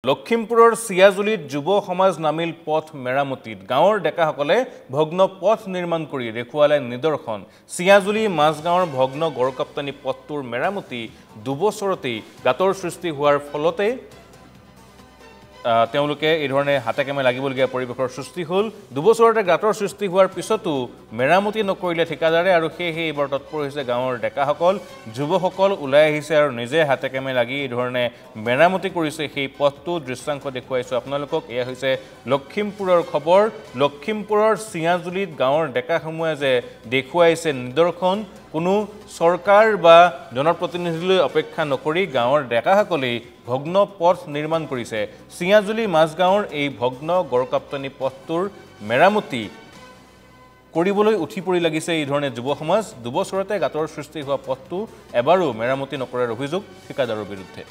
লখিমপুৰৰ চিয়াজুলিত যুৱ সমাজ নামিল পথ মেৰামতিত গাঁৱৰ ডেকাসকলে ভগ্ন পথ নিৰ্মাণ কৰি দেখুৱালে নিদৰ্শন চিয়াজুলি মাজগাঁৱৰ ভগ্ন গড়কাপ্তানি পথটোৰ মেৰামতি দুবছৰতেই গাঁতৰ সৃষ্টি হোৱাৰ ফলতে তেওঁলোকে এই ধৰণে হাতেকামে লাগিবলগীয়া পৰিৱেশৰ সৃষ্টি হ'ল দুবছৰতে গাঁতৰ সৃষ্টি হোৱাৰ পিছতো মেৰামতি নকৰিলে ঠিকাদাৰে আৰু সেয়েহে এইবাৰ তৎপৰ হৈছে গাঁৱৰ ডেকাসকল যুৱসকল ওলাই আহিছে আৰু নিজে হাতেকামে লাগি এই ধৰণে মেৰামতি কৰিছে সেই পথটো দৃশ্যাংশ দেখুৱাইছো আপোনালোকক এয়া হৈছে লখিমপুৰৰ খবৰ লখিমপুৰৰ চিয়াজুলিত গাঁৱৰ ডেকাসমূহে যে দেখুৱাইছে নিদৰ্শন কোনো চৰকাৰ বা জনপ্ৰতিনিধিলৈ অপেক্ষা নকৰি গাঁৱৰ ডেকাসকলে ভগ্ন পথ নিৰ্মাণ কৰিছে চিয়াজুলি মাজগাঁৱৰ এই ভগ্ন গড়কাপ্তানি পথটোৰ মেৰামতি কৰিবলৈ উঠি পৰি লাগিছে এই ধৰণে যুৱ সমাজ দুবছৰতে গাঁতৰ সৃষ্টি হোৱা পথটো এবাৰো মেৰামতি নকৰাৰ অভিযোগ ঠিকাদাৰৰ বিৰুদ্ধে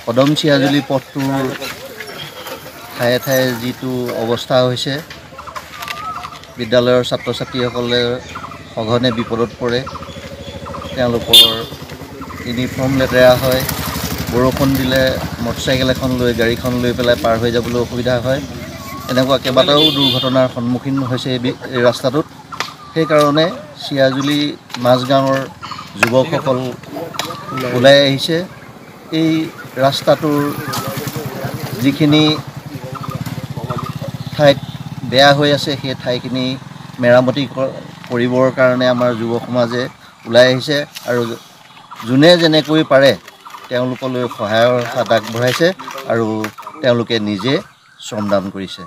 কদম চিয়াজুলি পথটোৰ ঠায়ে ঠায়ে যিটো অৱস্থা হৈছে বিদ্যালয়ৰ ছাত্ৰ ছাত্ৰীসকলে সঘনে বিপদত পৰে তেওঁলোকৰ ইউনিফৰ্ম লেতেৰা হয় বৰষুণ দিলে মটৰচাইকেল এখন লৈ গাড়ীখন লৈ পেলাই পাৰ হৈ যাবলৈ অসুবিধা হয় এনেকুৱা কেইবাটাও দুৰ্ঘটনাৰ সন্মুখীন হৈছে এই ৰাস্তাটোত সেইকাৰণে চিয়াজুলি মাজগাঁৱৰ যুৱকসকল ওলাই আহিছে এই ৰাস্তাটোৰ যিখিনি ঠাইত বেয়া হৈ আছে সেই ঠাইখিনি মেৰামতি কৰিবৰ কাৰণে আমাৰ যুৱ সমাজে ওলাই আহিছে আৰু যোনে যেনেকৈ পাৰে তেওঁলোকলৈ সহায়ৰ হাত আগবঢ়াইছে আৰু তেওঁলোকে নিজে শ্ৰমদান কৰিছে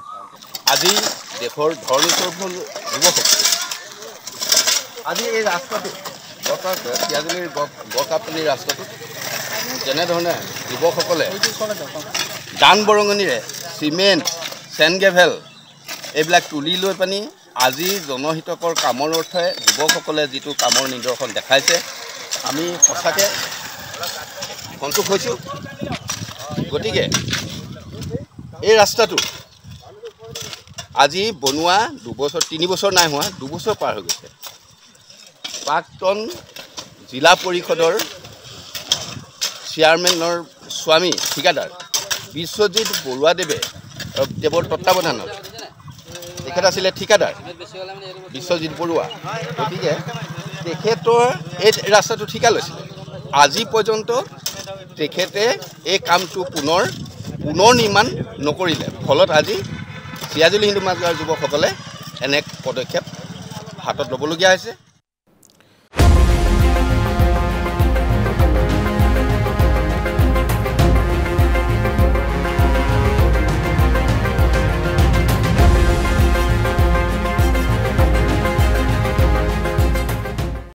আজি দেশৰ ধৰণীস্বৰূপ হ'ল যুৱশক্তি আজি এই ৰাস্তাটো চিয়াজুলিৰ গড়কাপ্তানি ৰাস্তাটো যেনেধৰণে যুৱকসকলে দান বৰঙণিৰে চিমেণ্ট চেণ্ডগ্ৰেভেল এইবিলাক তুলি লৈ পানি আজি জনহিতকৰ কামৰ অৰ্থে যুৱকসকলে যিটো কামৰ নিদৰ্শন দেখাইছে আমি সঁচাকৈ সন্তোষ হৈছোঁ গতিকে এই ৰাস্তাটো আজি বনোৱা 3 বছৰ নাই হোৱা 2 বছৰ পাৰ হৈ গৈছে প্ৰাক্তন জিলা পৰিষদৰ চেয়াৰমেনৰ স্বামী ঠিকাদাৰ বিশ্বজিৎ বৰুৱাদেৱৰ তত্ত্বাৱধানত তেখেত আছিলে ঠিকাদাৰ বিশ্বজিৎ বৰুৱা গতিকে তেখেতৰ এই ৰাস্তাটো ঠিকা লৈছিলে আজি পৰ্যন্ত তেখেতে এই কামটো পুনৰ নিৰ্মাণ নকৰিলে ফলত আজি চিয়াজুলি হিন্দু মাজগাঁৱৰ যুৱকসকলে এনে পদক্ষেপ হাতত ল'বলগীয়া হৈছে